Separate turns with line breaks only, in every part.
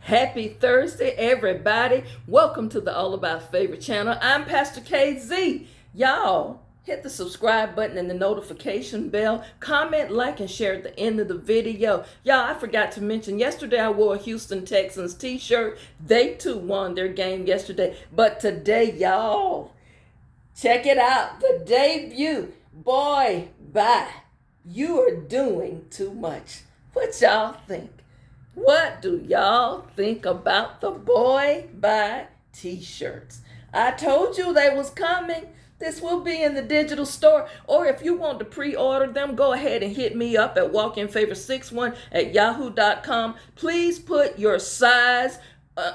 Happy Thursday, everybody. Welcome to the All About Favorite channel. I'm Pastor KZ. Y'all, hit the subscribe button and the notification bell. Comment, like, and share at the end of the video. Y'all, I forgot to mention, yesterday I wore a Houston Texans t-shirt. They too won their game yesterday. But today, y'all, check it out. The debut. Boy, bye. You are doing too much. What y'all think? What do y'all think about the Boy Bye t-shirts? I told you they was coming. This will be in the digital store. Or if you want to pre-order them, go ahead and hit me up at walkinfavor61@yahoo.com. Please put your size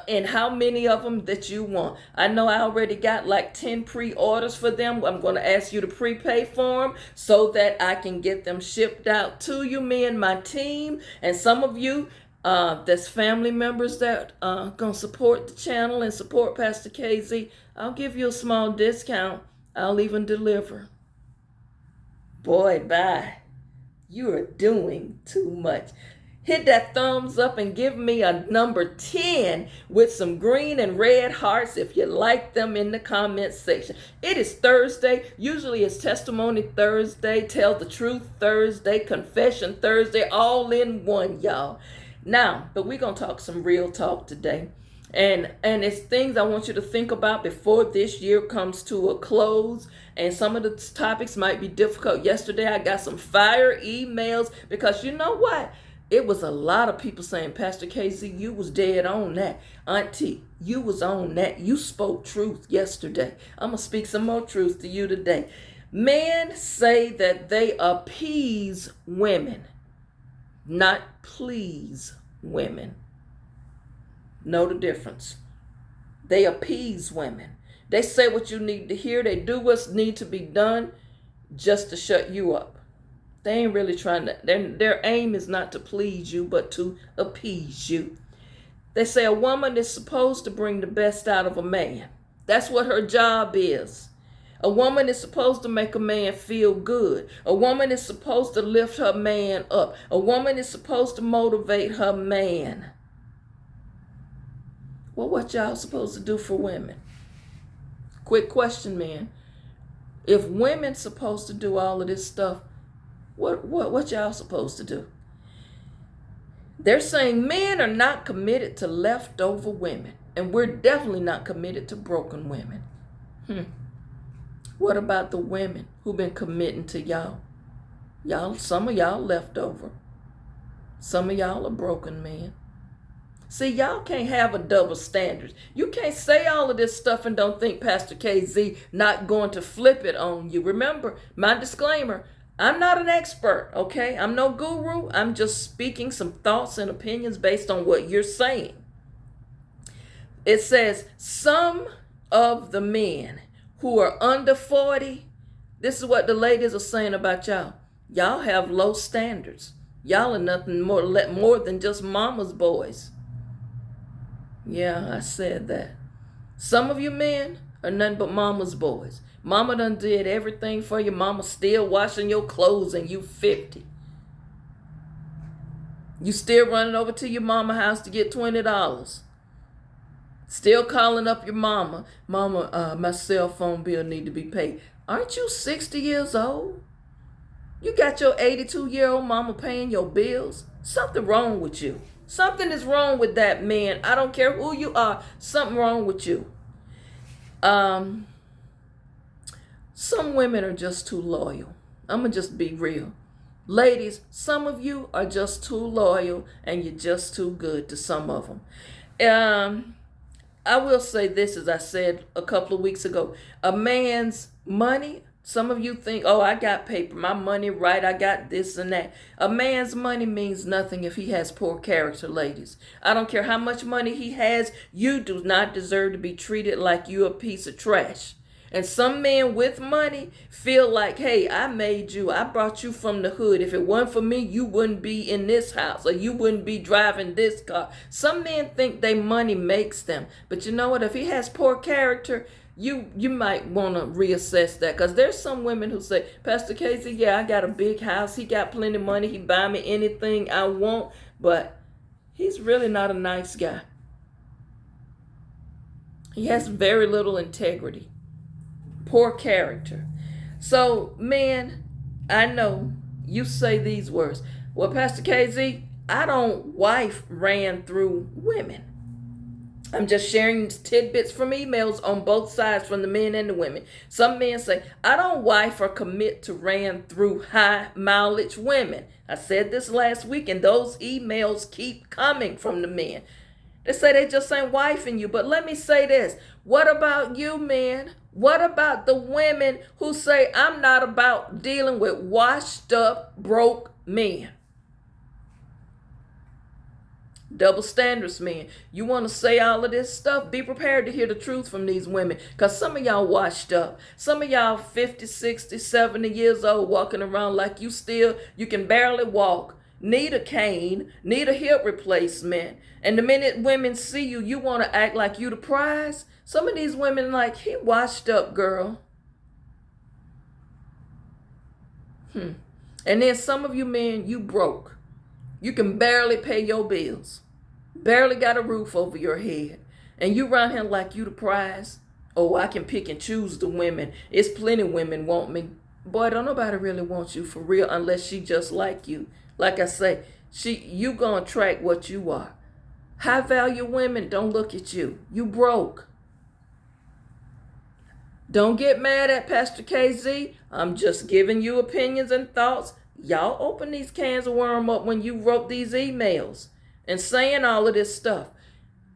and how many of them that you want. I know I already got like 10 pre-orders for them. I'm going to ask you to prepay for them so that I can get them shipped out to you, me and my team. And some of you, that's family members that gonna support the channel and support Pastor KZ, I'll give you a small discount. I'll even deliver. Boy, bye. You are doing too much. Hit that thumbs up and give me a number 10 with some green and red hearts if you like them in the comment section. It is Thursday. Usually it's Testimony Thursday, Tell the Truth Thursday, Confession Thursday, all in one, y'all. Now, but we're going to talk some real talk today. And it's things I want you to think about before this year comes to a close. And some of the topics might be difficult. Yesterday, I got some fire emails because you know what? It was a lot of people saying, Pastor KZ, you was dead on that. Auntie, you was on that. You spoke truth yesterday. I'm going to speak some more truth to you today. Men say that they appease women, not please women. Know the difference. They appease women. They say what you need to hear. They do what needs to be done just to shut you up. They ain't really trying to, their aim is not to please you, but to appease you. They say a woman is supposed to bring the best out of a man. That's what her job is. A woman is supposed to make a man feel good. A woman is supposed to lift her man up. A woman is supposed to motivate her man. Well, what y'all supposed to do for women? Quick question, man. If women supposed to do all of this stuff, what y'all supposed to do? They're saying men are not committed to leftover women, and we're definitely not committed to broken women. What about the women who've been committing to y'all? Some of y'all leftover. Some of y'all are broken men. See, y'all can't have a double standard. You can't say all of this stuff and don't think Pastor KZ not going to flip it on you. Remember, my disclaimer, I'm not an expert, okay? I'm no guru. I'm just speaking some thoughts and opinions based on what you're saying. It says, some of the men who are under 40, this is what the ladies are saying about y'all. Y'all have low standards. Y'all are nothing more than just mama's boys. Yeah, I said that. Some of you men are nothing but mama's boys. Mama done did everything for you. Mama still washing your clothes and you 50. You still running over to your mama house to get $20. Still calling up your mama. Mama, my cell phone bill need to be paid. Aren't you 60 years old? You got your 82-year-old mama paying your bills? Something wrong with you. Something is wrong with that man. I don't care who you are. Something wrong with you. Some women are just too loyal. I'm going to just be real. Ladies, some of you are just too loyal and you're just too good to some of them. I will say this, as I said a couple of weeks ago, a man's money, some of you think, oh, I got paper, my money right, I got this and that. A man's money means nothing if he has poor character, ladies. I don't care how much money he has, you do not deserve to be treated like you a piece of trash. And some men with money feel like, hey, I made you, I brought you from the hood. If it weren't for me, you wouldn't be in this house or you wouldn't be driving this car. Some men think their money makes them. But you know what? If he has poor character, you might want to reassess that. Because there's some women who say, Pastor Casey, yeah, I got a big house. He got plenty of money. He buy me anything I want. But he's really not a nice guy. He has very little integrity, poor character. So, men, I know you say these words. Well, Pastor KZ, I don't wife ran through women. I'm just sharing tidbits from emails on both sides, from the men and the women. Some men say, I don't wife or commit to ran through high mileage women. I said this last week, and those emails keep coming from the men. They say they just ain't wifing you. But let me say this. What about you, men? What about the women who say, I'm not about dealing with washed up, broke men? Double standards, men. You want to say all of this stuff? Be prepared to hear the truth from these women. Because some of y'all washed up. Some of y'all 50, 60, 70 years old walking around like you can barely walk. Need a cane, need a hip replacement. And the minute women see you, you want to act like you the prize. Some of these women like, he washed up, girl. And then some of you men, you broke. You can barely pay your bills. Barely got a roof over your head. And you run here like you the prize. Oh, I can pick and choose the women. It's plenty women want me. Boy, don't nobody really want you for real unless she just like you. Like I say, you gonna attract what you are. High value women don't look at you. You broke. Don't get mad at Pastor KZ. I'm just giving you opinions and thoughts. Y'all open these cans of worm up when you wrote these emails and saying all of this stuff.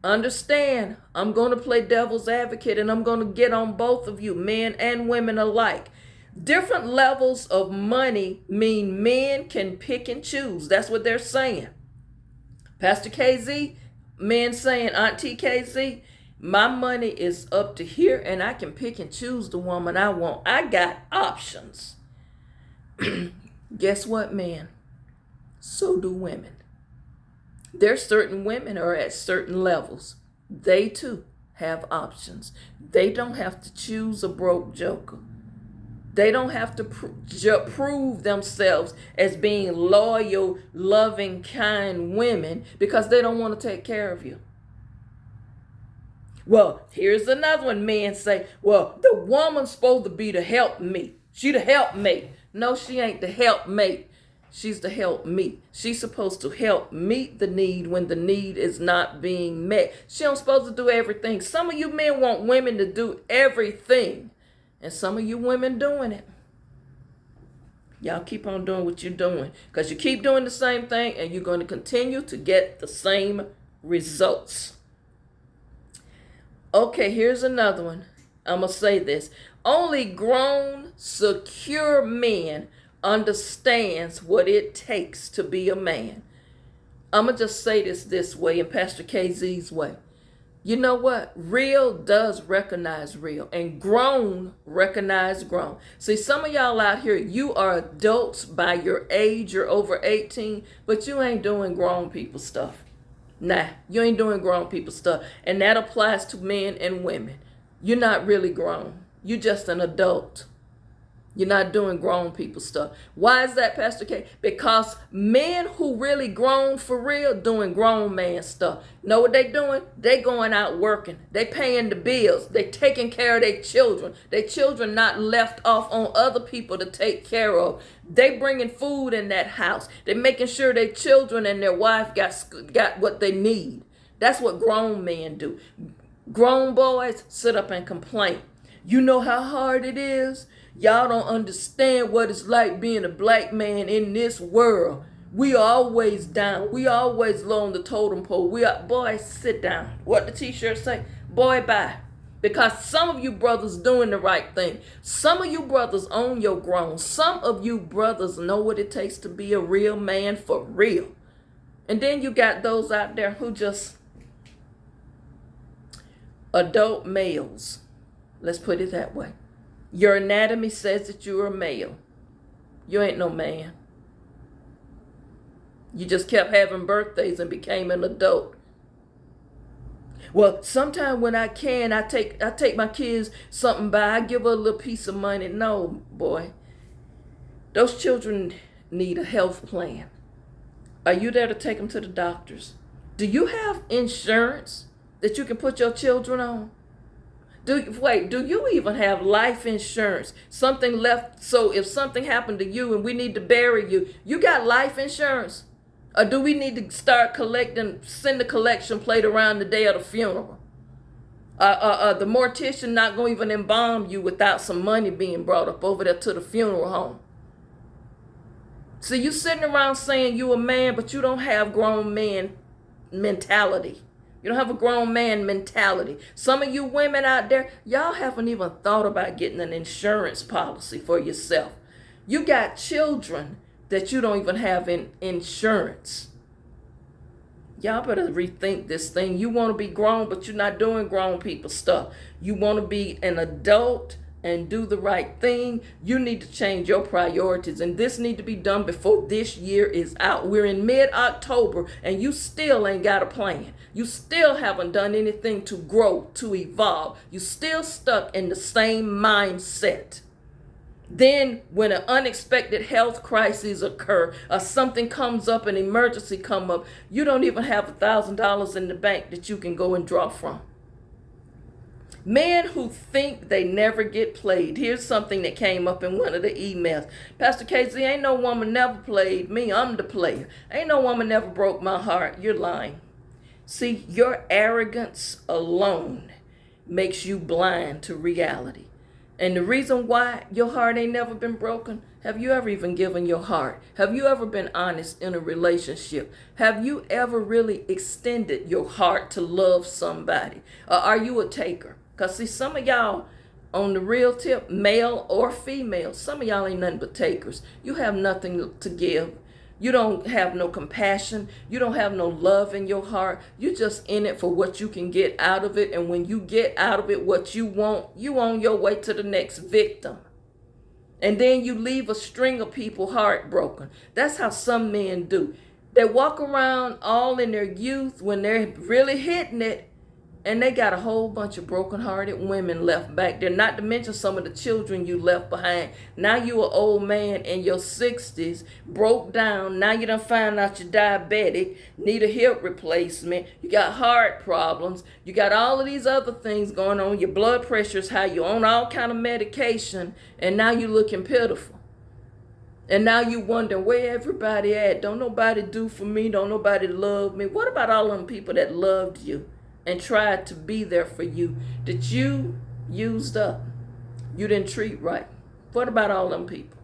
Understand, I'm going to play devil's advocate, and I'm going to get on both of you, men and women alike. Different levels of money mean men can pick and choose. That's what they're saying. Pastor KZ, men saying, Auntie KZ, my money is up to here and I can pick and choose the woman I want. I got options. Guess what, man? So do women. There's certain women are at certain levels. They too have options. They don't have to choose a broke joker. They don't have to prove themselves as being loyal, loving, kind women because they don't want to take care of you. Well, here's another one. Men say, well, the woman's supposed to be the helpmate. She the helpmate. No, she ain't the helpmate. She's the helpmeet. She's supposed to help meet the need when the need is not being met. She don't supposed to do everything. Some of you men want women to do everything. And some of you women doing it. Y'all keep on doing what you're doing. Because you keep doing the same thing and you're going to continue to get the same results. Okay, here's another one. I'm going to say this. Only grown, secure men understands what it takes to be a man. I'm going to just say this way in Pastor KZ's way. You know what? Real does recognize real, and grown recognize grown. See, some of y'all out here, you are adults by your age. You're over 18, but you ain't doing grown people stuff. Nah, you ain't doing grown people stuff. And that applies to men and women. You're not really grown. You're just an adult. You're not doing grown people stuff. Why is that, Pastor K? Because men who really grown for real doing grown man stuff. Know what they doing? They going out working. They paying the bills. They taking care of their children. Their children not left off on other people to take care of. They bringing food in that house. They making sure their children and their wife got what they need. That's what grown men do. Grown boys sit up and complain. You know how hard it is? Y'all don't understand what it's like being a black man in this world. We always down. We always low on the totem pole. Boy, sit down. What the t-shirt say? Boy, bye. Because some of you brothers doing the right thing. Some of you brothers own your grown. Some of you brothers know what it takes to be a real man for real. And then you got those out there who just adult males. Let's put it that way. Your anatomy says that you're a male. You ain't no man. You just kept having birthdays and became an adult. Well, sometime when I can, I take my kids something by. I give her a little piece of money. No, boy. Those children need a health plan. Are you there to take them to the doctors? Do you have insurance that you can put your children on? Do you even have life insurance? Something left, so if something happened to you and we need to bury you, you got life insurance? Or do we need to start collecting, send a collection plate around the day of the funeral? The mortician not going to even embalm you without some money being brought up over there to the funeral home. So you sitting around saying you a man, but you don't have grown man mentality. You don't have a grown man mentality. Some of you women out there, y'all haven't even thought about getting an insurance policy for yourself. You got children that you don't even have insurance. Y'all better rethink this thing. You want to be grown, but you're not doing grown people stuff. You want to be an adult and do the right thing. You need to change your priorities, and this need to be done before this year is out. We're in mid-October and you still ain't got a plan. You still haven't done anything to grow, to evolve. You still stuck in the same mindset. Then when an unexpected health crisis occur or something comes up, an emergency come up, you don't even have $1,000 in the bank that you can go and draw from. Men who think they never get played. Here's something that came up in one of the emails. Pastor KZ, ain't no woman never played me. I'm the player. Ain't no woman never broke my heart. You're lying. See, your arrogance alone makes you blind to reality. And the reason why your heart ain't never been broken, have you ever even given your heart? Have you ever been honest in a relationship? Have you ever really extended your heart to love somebody? Or are you a taker? Because see, some of y'all on the real tip, male or female, some of y'all ain't nothing but takers. You have nothing to give. You don't have no compassion. You don't have no love in your heart. You're just in it for what you can get out of it. And when you get out of it what you want, you on your way to the next victim. And then you leave a string of people heartbroken. That's how some men do. They walk around all in their youth when they're really hitting it, and they got a whole bunch of broken-hearted women left back there, not to mention some of the children you left behind. Now you an old man in your 60s, broke down. Now you done find out you're diabetic, need a hip replacement. You got heart problems. You got all of these other things going on. Your blood pressure's high. You're on all kind of medication, and now you looking pitiful. And now you wondering where everybody at. Don't nobody do for me. Don't nobody love me. What about all them people that loved you and tried to be there for you that you used up? You didn't treat right. What about all them people?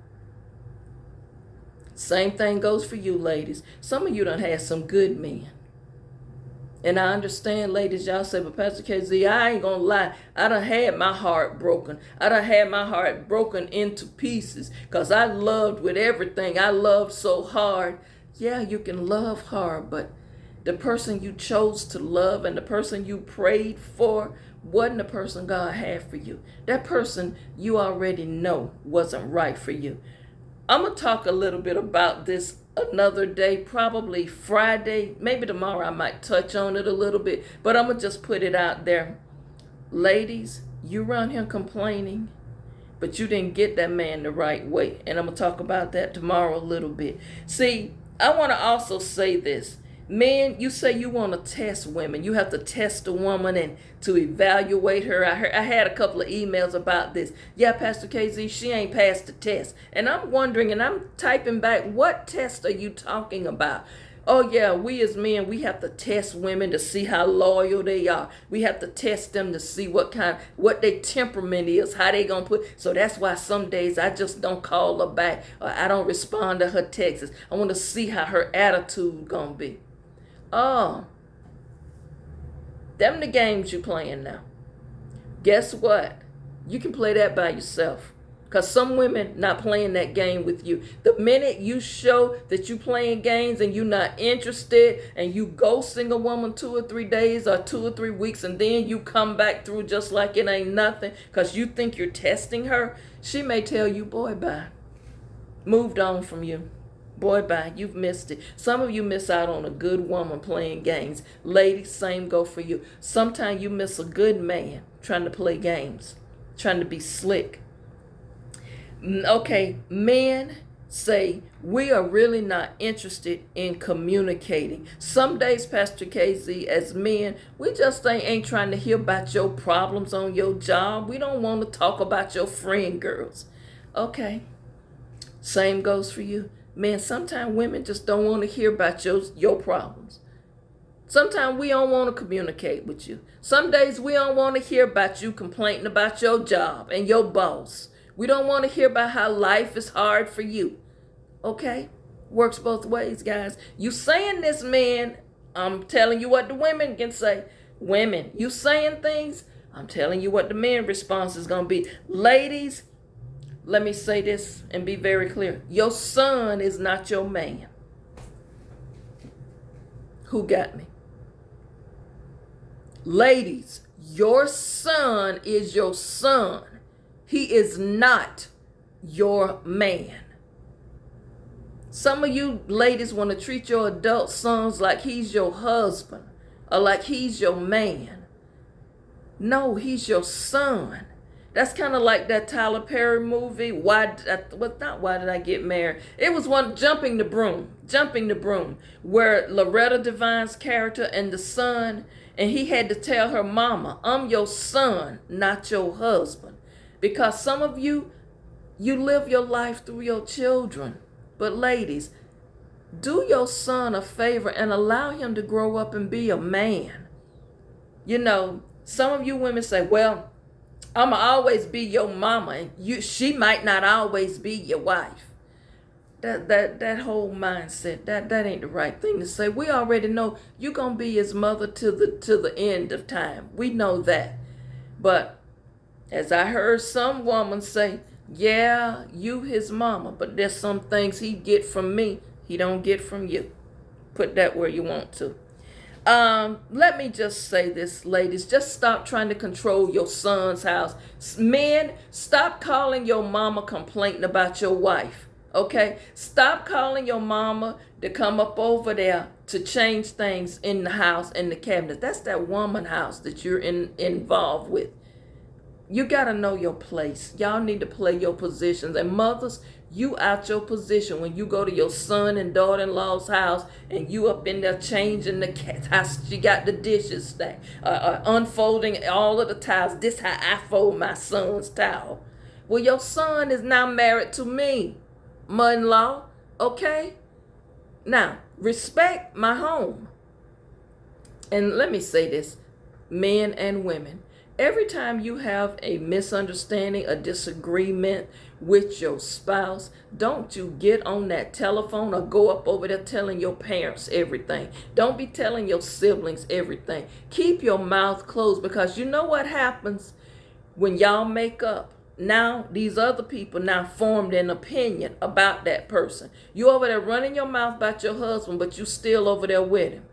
Same thing goes for you, ladies. Some of you done had some good men. And I understand, ladies, y'all say, but Pastor KZ, I ain't gonna lie. I done had my heart broken. I done had my heart broken into pieces because I loved with everything. I loved so hard. Yeah, you can love hard, but the person you chose to love and the person you prayed for wasn't the person God had for you. That person you already know wasn't right for you. I'm going to talk a little bit about this another day, probably Friday. Maybe tomorrow I might touch on it a little bit, but I'm going to just put it out there. Ladies, you around here complaining, but you didn't get that man the right way. And I'm going to talk about that tomorrow a little bit. See, I want to also say this. Men, you say you want to test women. You have to test a woman and to evaluate her. I had a couple of emails about this. Yeah, Pastor KZ, she ain't passed the test. And I'm wondering, and I'm typing back, what test are you talking about? Oh yeah, we as men, we have to test women to see how loyal they are. We have to test them to see what their temperament is, how they gonna put. So that's why some days I just don't call her back or I don't respond to her texts. I want to see how her attitude gonna be. Oh, them the games you playing now. Guess what? You can play that by yourself. Because some women not playing that game with you. The minute you show that you playing games and you not interested and you ghosting a woman 2 or 3 days or 2 or 3 weeks and then you come back through just like it ain't nothing because you think you're testing her, she may tell you, boy, bye. Moved on from you. Boy, bye, you've missed it. Some of you miss out on a good woman playing games. Ladies, same go for you. Sometimes you miss a good man trying to play games, trying to be slick. Okay, men, say we are really not interested in communicating. Some days, Pastor KZ, as men, we just ain't trying to hear about your problems on your job. We don't want to talk about your friend girls. Okay, same goes for you. Man, sometimes women just don't want to hear about your problems. Sometimes we don't want to communicate with you. Some days we don't want to hear about you complaining about your job and your boss. We don't want to hear about how life is hard for you. Okay? Works both ways, guys. You saying this, man, I'm telling you what the women can say. Women, you saying things, I'm telling you what the men response is going to be. Ladies, let me say this and be very clear. Your son is not your man. Who got me? Ladies, your son is your son. He is not your man. Some of you ladies want to treat your adult sons like he's your husband or like he's your man. No, he's your son. That's kind of like that Tyler Perry movie. Not Why Did I Get Married? It was one, Jumping the Broom, where Loretta Devine's character and the son, and he had to tell her mama, I'm your son, not your husband. Because some of you live your life through your children. But ladies, do your son a favor and allow him to grow up and be a man. You know, some of you women say, well, I'ma always be your mama, and she might not always be your wife. That whole mindset, that ain't the right thing to say. We already know you're gonna be his mother to the end of time. We know that. But as I heard some woman say, yeah, you his mama, but there's some things he get from me he don't get from you. Put that where you want to. Let me just say this, ladies. Just stop trying to control your son's house. Men, stop calling your mama complaining about your wife. Okay? Stop calling your mama to come up over there to change things in the house and the cabinet. That's that woman house that you're involved with. You got to know your place. Y'all need to play your positions. And mothers, you out your position when you go to your son and daughter-in-law's house and you up in there changing the house. She got the dishes stacked, unfolding all of the towels. This how I fold my son's towel. Well, your son is now married to me, mother-in-law. Okay? Now, respect my home. And let me say this, men and women. Every time you have a misunderstanding, a disagreement with your spouse, don't you get on that telephone or go up over there telling your parents everything. Don't be telling your siblings everything. Keep your mouth closed, because you know what happens when y'all make up. Now, these other people now formed an opinion about that person. You over there running your mouth about your husband, but you still over there with him.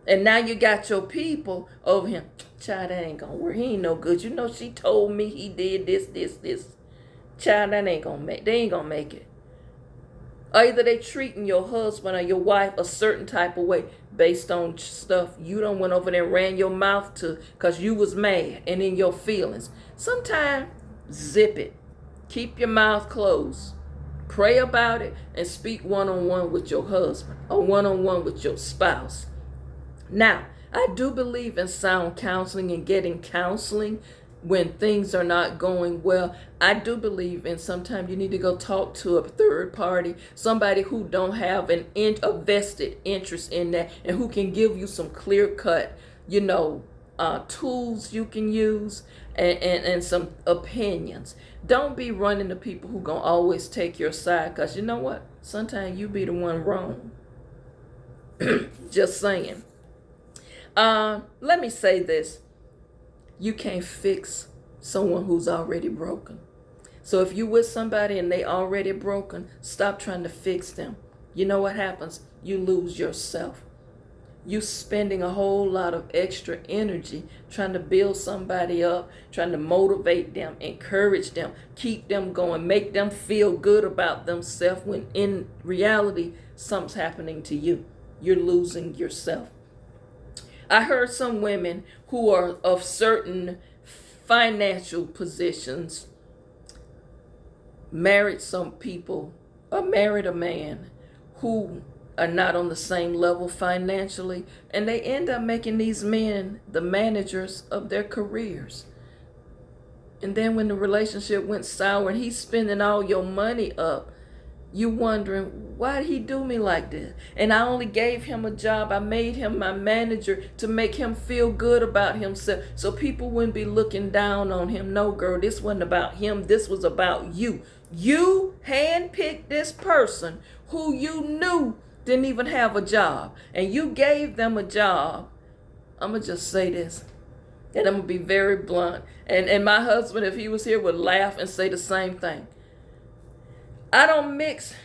And now you got your people over him. Child, that ain't gonna work. He ain't no good. You know, she told me he did this. Child, that ain't gonna make. They ain't gonna make it. Either they treating your husband or your wife a certain type of way based on stuff you done went over there and ran your mouth to because you was mad and in your feelings. Sometimes zip it. Keep your mouth closed. Pray about it and speak one-on-one with your husband or one-on-one with your spouse. Now, I do believe in sound counseling and getting counseling when things are not going well. I do believe in sometimes you need to go talk to a third party, somebody who don't have a vested interest in that and who can give you some clear-cut, tools you can use and some opinions. Don't be running to people who gonna always take your side, because you know what? Sometimes you be the one wrong. Just saying. Let me say this. You can't fix someone who's already broken. So if you with somebody and they already broken, stop trying to fix them. You know what happens? You lose yourself. You spending a whole lot of extra energy trying to build somebody up, trying to motivate them, encourage them, keep them going, make them feel good about themselves, when in reality, something's happening to you. You're losing yourself. I heard some women who are of certain financial positions married some people or married a man who are not on the same level financially, and they end up making these men the managers of their careers. And then when the relationship went sour and he's spending all your money up, you wondering, why did he do me like this? And I only gave him a job. I made him my manager to make him feel good about himself, so people wouldn't be looking down on him. No, girl, this wasn't about him. This was about you. You handpicked this person who you knew didn't even have a job, and you gave them a job. I'm going to just say this, and I'm going to be very blunt. And my husband, if he was here, would laugh and say the same thing. I don't mix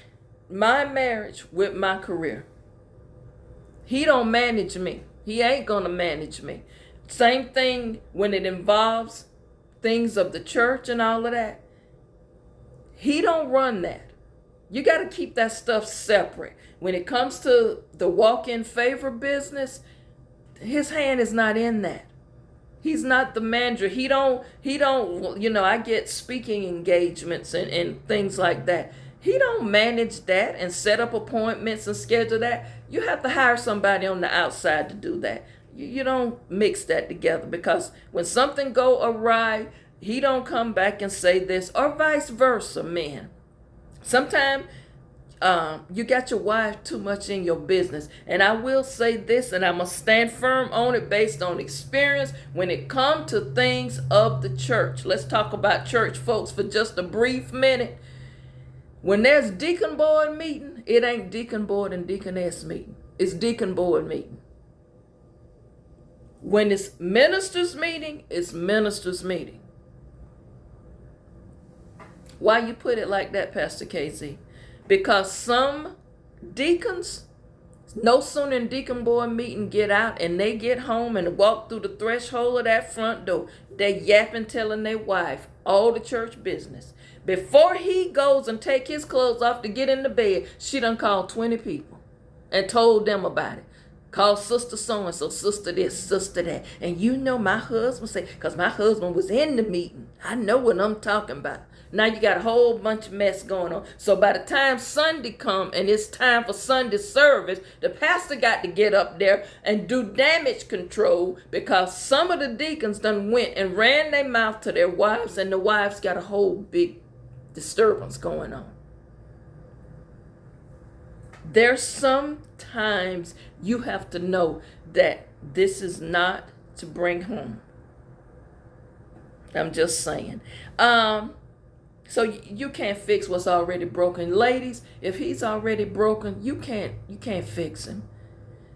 my marriage with my career. He don't manage me. He ain't going to manage me. Same thing when it involves things of the church and all of that. He don't run that. You got to keep that stuff separate. When it comes to the walk-in favor business, his hand is not in that. He's not the manager. He don't, I get speaking engagements and things like that. He don't manage that and set up appointments and schedule that. You have to hire somebody on the outside to do that. You don't mix that together, because when something go awry, he don't come back and say this, or vice versa, men. Sometimes you got your wife too much in your business. And I will say this, and I'm going to stand firm on it based on experience when it comes to things of the church. Let's talk about church, folks, for just a brief minute. When there's deacon board meeting, it ain't deacon board and deaconess meeting. It's deacon board meeting. When it's ministers meeting, it's ministers meeting. Why you put it like that, Pastor KZ? Because some deacons, no sooner than deacon board meeting get out and they get home and walk through the threshold of that front door, they yapping, telling their wife all the church business. Before he goes and take his clothes off to get in the bed, she done called 20 people and told them about it. Call sister so-and-so, sister this, sister that. And you know my husband say, because my husband was in the meeting. I know what I'm talking about. Now you got a whole bunch of mess going on. So by the time Sunday come and it's time for Sunday service, the pastor got to get up there and do damage control, because some of the deacons done went and ran their mouth to their wives, and the wives got a whole big disturbance going on. There's sometimes you have to know that this is not to bring home. I'm just saying. So you can't fix what's already broken. Ladies, if he's already broken, you can't fix him.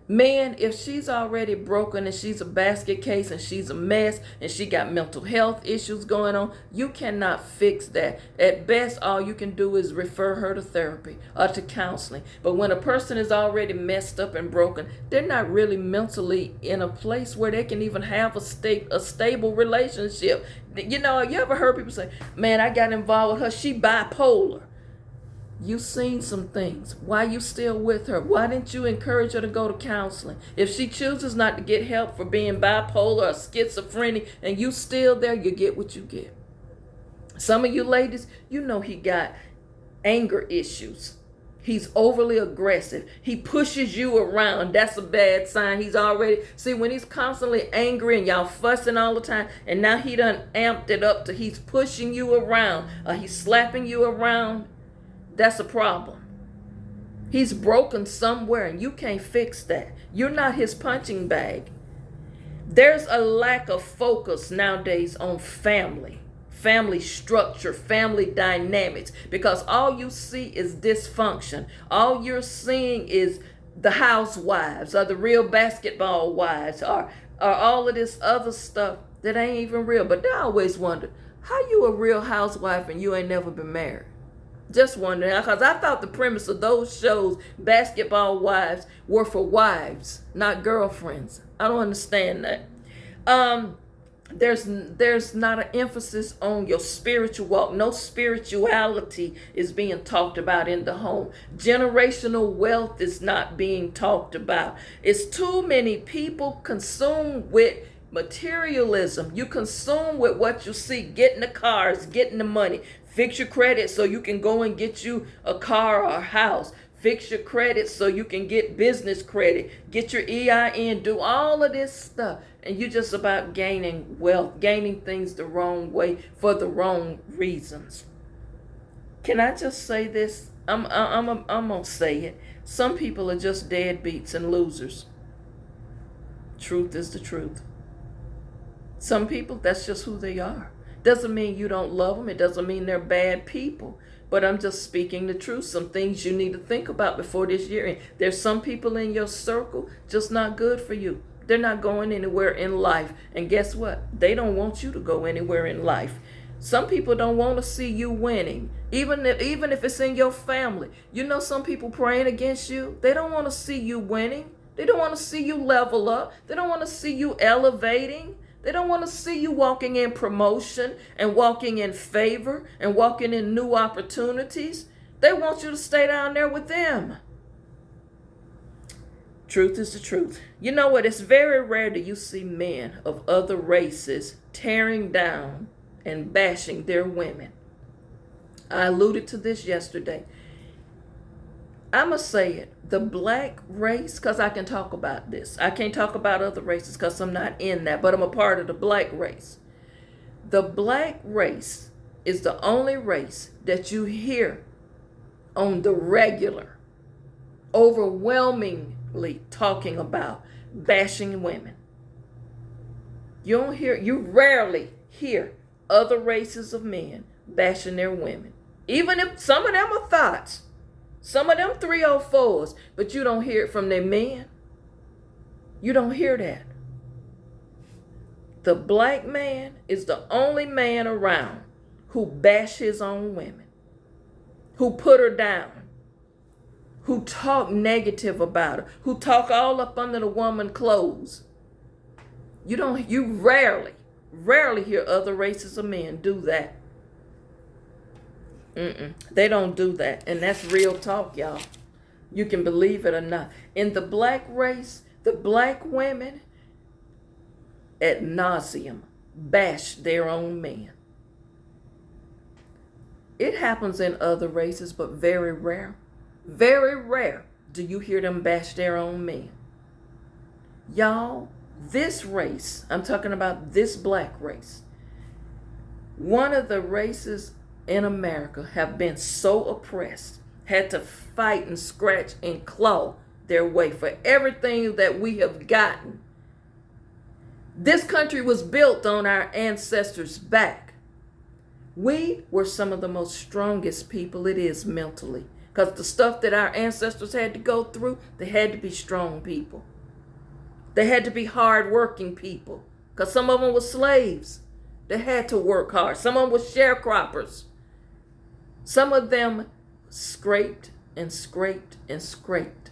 Men, if she's already broken and she's a basket case and she's a mess and she got mental health issues going on, you cannot fix that. At best, all you can do is refer her to therapy or to counseling. But when a person is already messed up and broken, they're not really mentally in a place where they can even have a stable relationship. You know, you ever heard people say, man, I got involved with her, she bipolar. You've seen some things. Why you still with her? Why didn't you encourage her to go to counseling? If she chooses not to get help for being bipolar or schizophrenic and you still there, you get what you get. Some of you ladies, you know he got anger issues. He's overly aggressive. He pushes you around. That's a bad sign. He's already, see, when he's constantly angry and y'all fussing all the time, and now he done amped it up to he's pushing you around or he's slapping you around, that's a problem. He's broken somewhere and you can't fix that. You're not his punching bag. There's a lack of focus nowadays on family structure, family dynamics, because all you see is dysfunction. All you're seeing is the housewives or the real basketball wives or all of this other stuff that ain't even real. But I always wonder, how you a real housewife and you ain't never been married? Just wondering, because I thought the premise of those shows, Basketball Wives, were for wives, not girlfriends. I don't understand that. There's not an emphasis on your spiritual walk. No spirituality is being talked about in the home. Generational wealth is not being talked about. It's too many people consumed with materialism. You consume with what you see, getting the cars, getting the money, Fix your credit so you can go and get you a car or a house. Fix your credit so you can get business credit. Get your EIN. Do all of this stuff. And you're just about gaining wealth, gaining things the wrong way for the wrong reasons. Can I just say this? I'm going to say it. Some people are just deadbeats and losers. Truth is the truth. Some people, that's just who they are. Doesn't mean you don't love them. It doesn't mean they're bad people. But I'm just speaking the truth. Some things you need to think about before this year ends. There's some people in your circle just not good for you. They're not going anywhere in life. And guess what? They don't want you to go anywhere in life. Some people don't want to see you winning. Even if it's in your family. You know, some people praying against you. They don't want to see you winning. They don't want to see you level up. They don't want to see you elevating. They don't want to see you walking in promotion and walking in favor and walking in new opportunities. They want you to stay down there with them. Truth is the truth. You know what? It's very rare that you see men of other races tearing down and bashing their women. I alluded to this yesterday. I'm going to say it. The black race, because I can talk about this. I can't talk about other races because I'm not in that, but I'm a part of the black race. The black race is the only race that you hear on the regular, overwhelmingly talking about bashing women. You rarely hear other races of men bashing their women. Even if some of them are thoughts. Some of them 304s, but you don't hear it from their men. You don't hear that. The black man is the only man around who bash his own women, who put her down, who talk negative about her, who talk all up under the woman's clothes. You rarely hear other races of men do that. They don't do that. And that's real talk, y'all. You can believe it or not. In the black race, the black women ad nauseum bash their own men. It happens in other races, but very rare. Very rare do you hear them bash their own men. Y'all, this race, I'm talking about this black race, one of the races in America have been so oppressed, had to fight and scratch and claw their way for everything that we have gotten. This country was built on our ancestors' back. We were some of the most strongest people it is mentally, because the stuff that our ancestors had to go through, they had to be strong people. They had to be hard-working people, because some of them were slaves. They had to work hard. Some of them were sharecroppers. Some of them scraped and scraped and scraped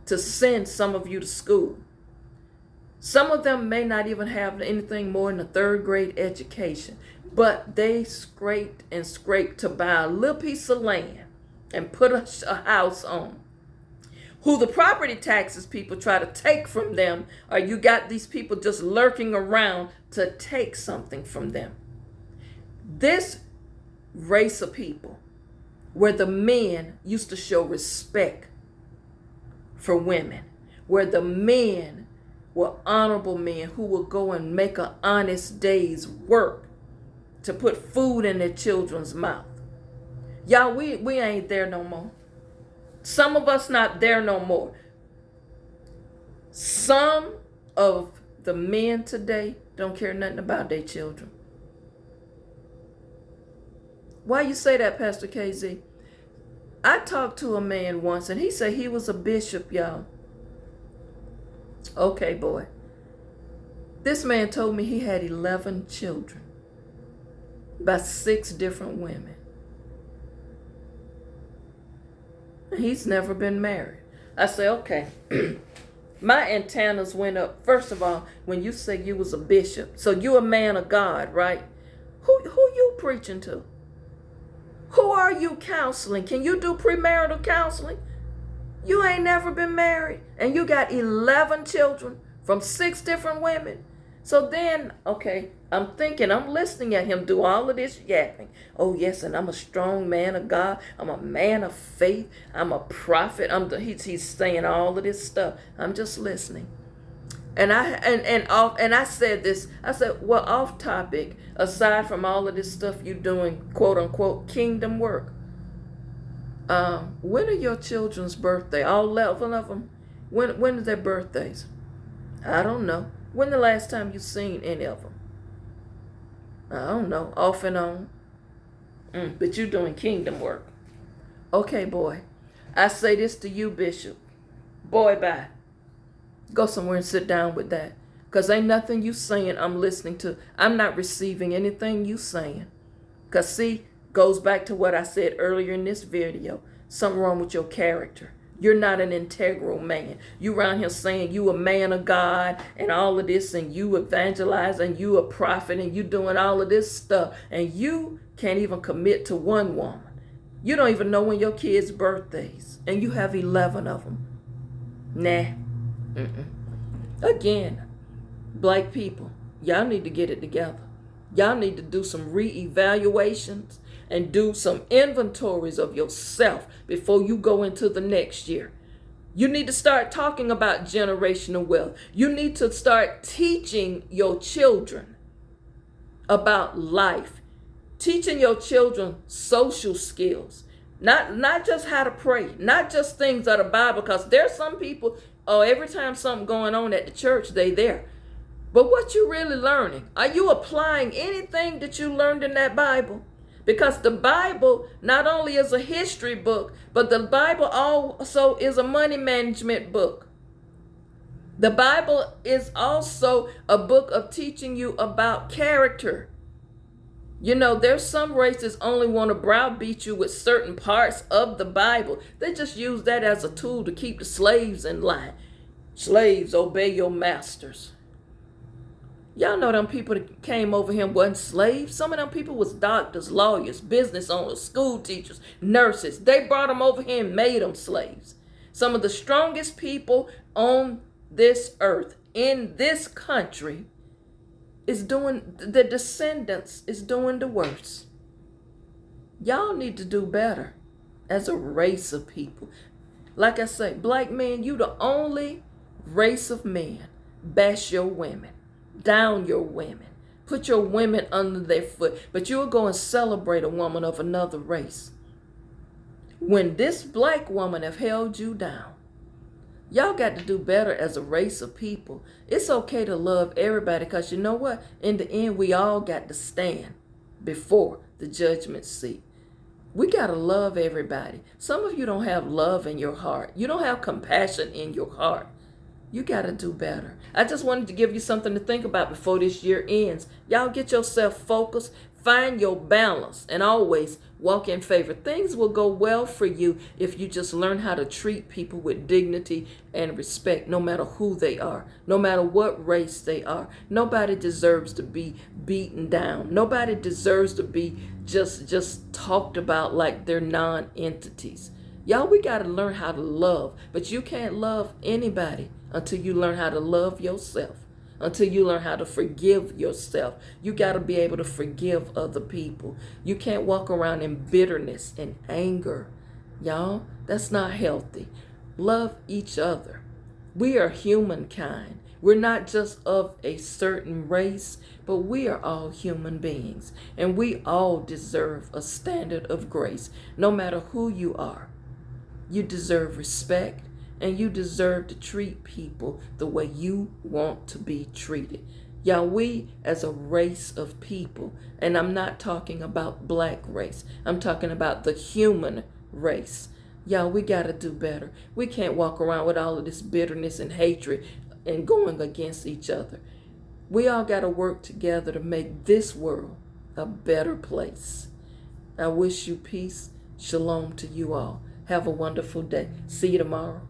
to send some of you to school. Some of them may not even have anything more than a 3rd grade education, but they scraped and scraped to buy a little piece of land and put a house on. Who the property taxes people try to take from them, or you got these people just lurking around to take something from them. This race of people, where the men used to show respect for women, where the men were honorable men who would go and make an honest day's work to put food in their children's mouth. Y'all, we ain't there no more. Some of us not there no more. Some of the men today don't care nothing about their children. Why you say that, Pastor KZ? I talked to a man once and he said he was a bishop, y'all. Okay, boy. This man told me he had 11 children by 6 different women. He's never been married. I say, okay. My antennas went up. First of all, when you say you was a bishop, so you a man of God, right? Who you preaching to? Who are you counseling? Can you do premarital counseling? You ain't never been married, and you got 11 children from 6 different women. So then, okay, I'm listening at him do all of this yapping. Oh yes, and I'm a strong man of God. I'm a man of faith. I'm a prophet. He's saying all of this stuff. I'm just listening. And I said this. I said, well, off topic. Aside from all of this stuff you doing, quote unquote, kingdom work. When are your children's birthday? All 11 of them. When are their birthdays? I don't know. When the last time you seen any of them? I don't know. Off and on. But you doing kingdom work. Okay, boy. I say this to you, Bishop. Boy, bye. Go somewhere and sit down with that. Because ain't nothing you saying I'm listening to. I'm not receiving anything you saying. Because see, goes back to what I said earlier in this video. Something wrong with your character. You're not an integral man. You around here saying you a man of God and all of this, and you evangelize and you a prophet and you doing all of this stuff, and you can't even commit to one woman. You don't even know when your kids' birthdays, and you have 11 of them. Nah. Again, black people, y'all need to get it together. Y'all need to do some reevaluations and do some inventories of yourself before you go into the next year. You need to start talking about generational wealth. You need to start teaching your children about life, teaching your children social skills, not just how to pray, not just things out of the Bible, because there's some people, every time something going on at the church, they there. But what you really learning? Are you applying anything that you learned in that Bible? Because the Bible not only is a history book, but the Bible also is a money management book. The Bible is also a book of teaching you about character. You know, there's some races only want to browbeat you with certain parts of the Bible. They just use that as a tool to keep the slaves in line. Slaves, obey your masters. Y'all know them people that came over here wasn't slaves. Some of them people was doctors, lawyers, business owners, school teachers, nurses. They brought them over here and made them slaves. Some of the strongest people on this earth, in this country, the descendants is doing the worst. Y'all need to do better as a race of people. Like I say, black men, you the only race of men bash your women, down your women, put your women under their foot, but you'll go and celebrate a woman of another race. When this black woman have held you down, y'all got to do better as a race of people. It's okay to love everybody, because you know what? In the end, we all got to stand before the judgment seat. We got to love everybody. Some of you don't have love in your heart. You don't have compassion in your heart. You got to do better. I just wanted to give you something to think about before this year ends. Y'all get yourself focused, find your balance, and always walk in favor. Things will go well for you if you just learn how to treat people with dignity and respect, no matter who they are, no matter what race they are. Nobody deserves to be beaten down. Nobody deserves to be just talked about like they're non-entities. Y'all, we got to learn how to love, but you can't love anybody until you learn how to love yourself, until you learn how to forgive yourself. You got to be able to forgive other people. You can't walk around in bitterness and anger. Y'all, that's not healthy. Love each other. We are humankind. We're not just of a certain race, but we are all human beings, and we all deserve a standard of grace, no matter who you are. You deserve respect, and you deserve to treat people the way you want to be treated. Y'all, we as a race of people, and I'm not talking about black race, I'm talking about the human race. Y'all, we got to do better. We can't walk around with all of this bitterness and hatred and going against each other. We all got to work together to make this world a better place. I wish you peace. Shalom to you all. Have a wonderful day. See you tomorrow.